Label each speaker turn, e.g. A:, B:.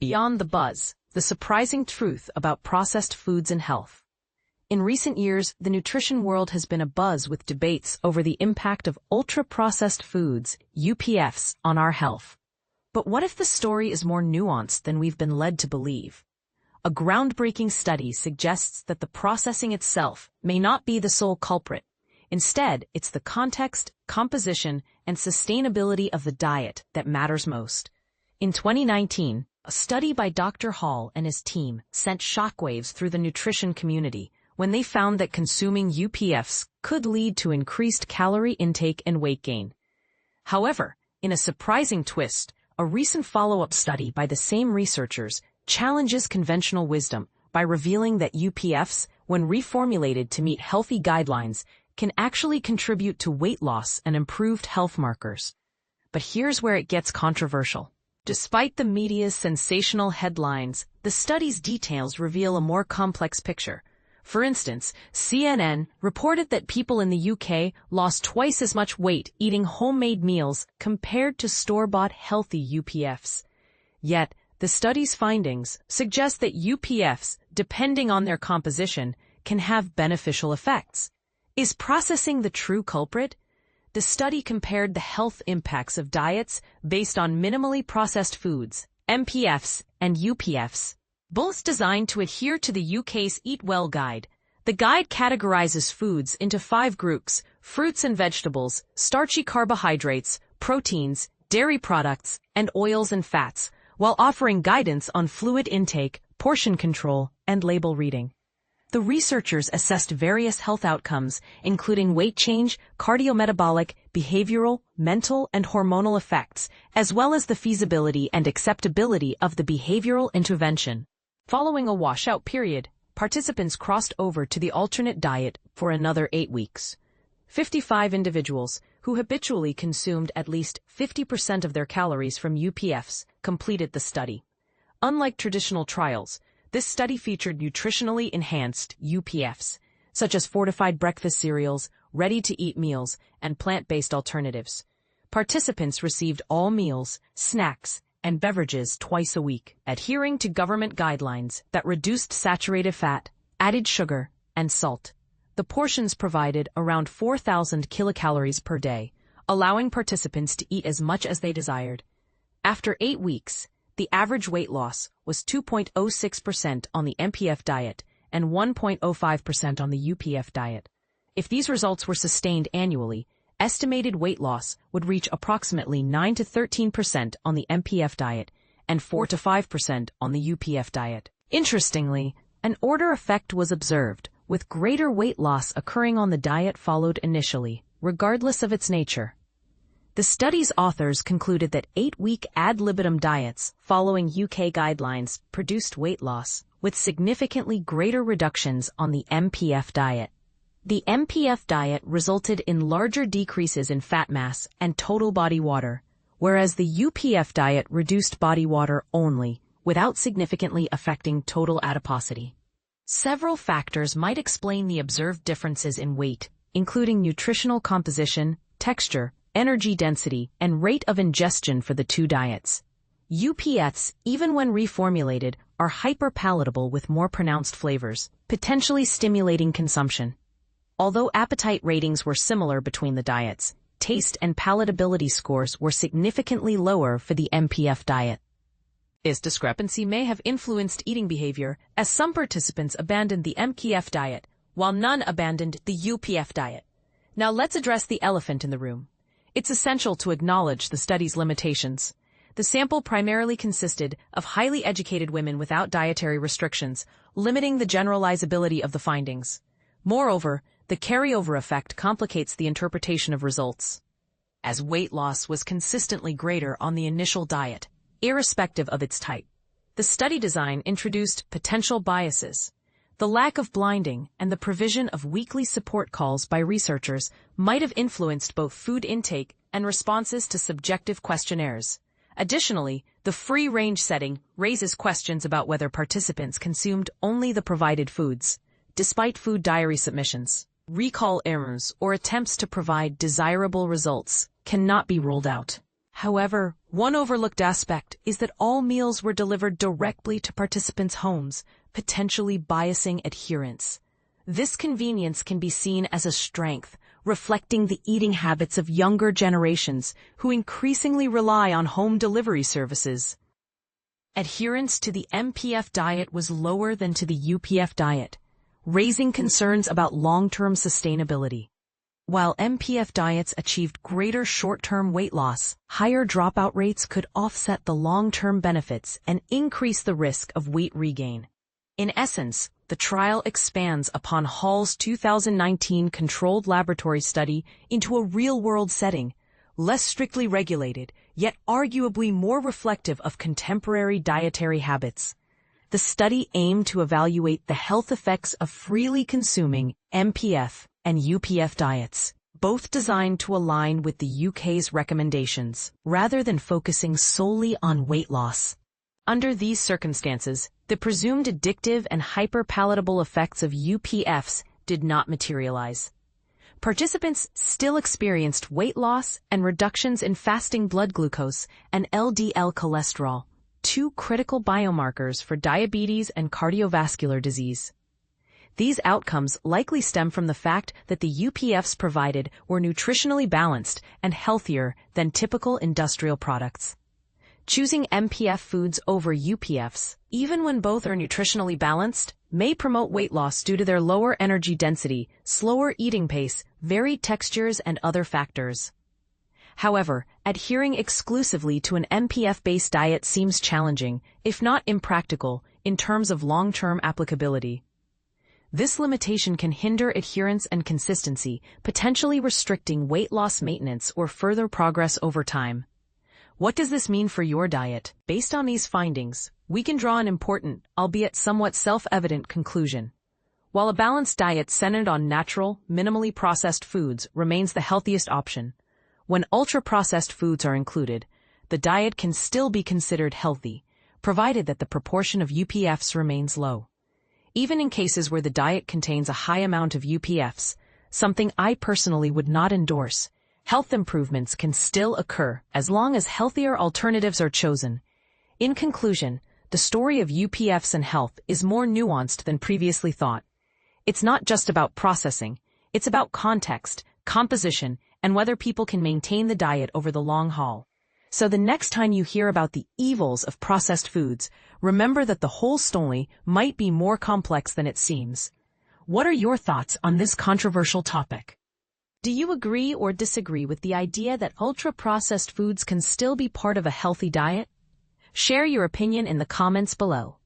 A: Beyond the buzz, the surprising truth about processed foods and health. In recent years, the nutrition world has been abuzz with debates over the impact of ultra-processed foods, UPFs, on our health. But what if the story is more nuanced than we've been led to believe? A groundbreaking study suggests that the processing itself may not be the sole culprit. Instead, it's the context, composition, and sustainability of the diet that matters most. In 2019, a study by Dr. Hall and his team sent shockwaves through the nutrition community when they found that consuming UPFs could lead to increased calorie intake and weight gain. However, in a surprising twist, a recent follow-up study by the same researchers challenges conventional wisdom by revealing that UPFs, when reformulated to meet healthy guidelines, can actually contribute to weight loss and improved health markers. But here's where it gets controversial. Despite the media's sensational headlines, the study's details reveal a more complex picture. For instance, CNN reported that people in the UK lost twice as much weight eating homemade meals compared to store-bought healthy UPFs. Yet, the study's findings suggest that UPFs, depending on their composition, can have beneficial effects. Is processing the true culprit? The study compared the health impacts of diets based on minimally processed foods, MPFs, and UPFs, both designed to adhere to the UK's Eat Well guide. The guide categorizes foods into 5 groups: fruits and vegetables, starchy carbohydrates, proteins, dairy products, and oils and fats, while offering guidance on fluid intake, portion control, and label reading. The researchers assessed various health outcomes, including weight change, cardiometabolic, behavioral, mental, and hormonal effects, as well as the feasibility and acceptability of the behavioral intervention. Following a washout period, participants crossed over to the alternate diet for another 8 weeks. 55 individuals, who habitually consumed at least 50% of their calories from UPFs, completed the study. Unlike traditional trials, this study featured nutritionally enhanced UPFs, such as fortified breakfast cereals, ready-to-eat meals, and plant-based alternatives. Participants received all meals, snacks, and beverages twice a week, adhering to government guidelines that reduced saturated fat, added sugar, and salt. The portions provided around 4,000 kilocalories per day, allowing participants to eat as much as they desired. After 8 weeks, the average weight loss was 2.06% on the MPF diet and 1.05% on the UPF diet. If these results were sustained annually, estimated weight loss would reach approximately 9 to 13% on the MPF diet and 4 to 5% on the UPF diet. Interestingly, an order effect was observed, with greater weight loss occurring on the diet followed initially, regardless of its nature. The study's authors concluded that 8-week ad libitum diets following UK guidelines produced weight loss, with significantly greater reductions on the MPF diet. The MPF diet resulted in larger decreases in fat mass and total body water, whereas the UPF diet reduced body water only, without significantly affecting total adiposity. Several factors might explain the observed differences in weight, including nutritional composition, texture, energy density, and rate of ingestion for the 2 diets. UPFs, even when reformulated, are hyperpalatable with more pronounced flavors, potentially stimulating consumption. Although appetite ratings were similar between the diets, taste and palatability scores were significantly lower for the MPF diet. This discrepancy may have influenced eating behavior, as some participants abandoned the MPF diet, while none abandoned the UPF diet. Now let's address the elephant in the room. It's essential to acknowledge the study's limitations. The sample primarily consisted of highly educated women without dietary restrictions, limiting the generalizability of the findings. Moreover, the carryover effect complicates the interpretation of results, as weight loss was consistently greater on the initial diet, irrespective of its type. The study design introduced potential biases. The lack of blinding and the provision of weekly support calls by researchers might have influenced both food intake and responses to subjective questionnaires. Additionally, the free-range setting raises questions about whether participants consumed only the provided foods, despite food diary submissions. Recall errors or attempts to provide desirable results cannot be ruled out. However, one overlooked aspect is that all meals were delivered directly to participants' homes, potentially biasing adherence. This convenience can be seen as a strength, reflecting the eating habits of younger generations who increasingly rely on home delivery services. Adherence to the MPF diet was lower than to the UPF diet, raising concerns about long-term sustainability. While MPF diets achieved greater short-term weight loss, higher dropout rates could offset the long-term benefits and increase the risk of weight regain. In essence, the trial expands upon Hall's 2019 controlled laboratory study into a real-world setting, less strictly regulated, yet arguably more reflective of contemporary dietary habits. The study aimed to evaluate the health effects of freely consuming MPF and UPF diets, both designed to align with the UK's recommendations, rather than focusing solely on weight loss. Under these circumstances, the presumed addictive and hyperpalatable effects of UPFs did not materialize. Participants still experienced weight loss and reductions in fasting blood glucose and LDL cholesterol, two critical biomarkers for diabetes and cardiovascular disease. These outcomes likely stem from the fact that the UPFs provided were nutritionally balanced and healthier than typical industrial products. Choosing MPF foods over UPFs, even when both are nutritionally balanced, may promote weight loss due to their lower energy density, slower eating pace, varied textures, and other factors. However, adhering exclusively to an MPF-based diet seems challenging, if not impractical, in terms of long-term applicability. This limitation can hinder adherence and consistency, potentially restricting weight loss maintenance or further progress over time. What does this mean for your diet? Based on these findings, we can draw an important, albeit somewhat self-evident conclusion. While a balanced diet centered on natural, minimally processed foods remains the healthiest option, when ultra-processed foods are included, the diet can still be considered healthy, provided that the proportion of UPFs remains low. Even in cases where the diet contains a high amount of UPFs, something I personally would not endorse, health improvements can still occur as long as healthier alternatives are chosen. In conclusion, the story of UPFs and health is more nuanced than previously thought. It's not just about processing, it's about context, composition, and whether people can maintain the diet over the long haul. So the next time you hear about the evils of processed foods, remember that the whole story might be more complex than it seems. What are your thoughts on this controversial topic? Do you agree or disagree with the idea that ultra-processed foods can still be part of a healthy diet? Share your opinion in the comments below.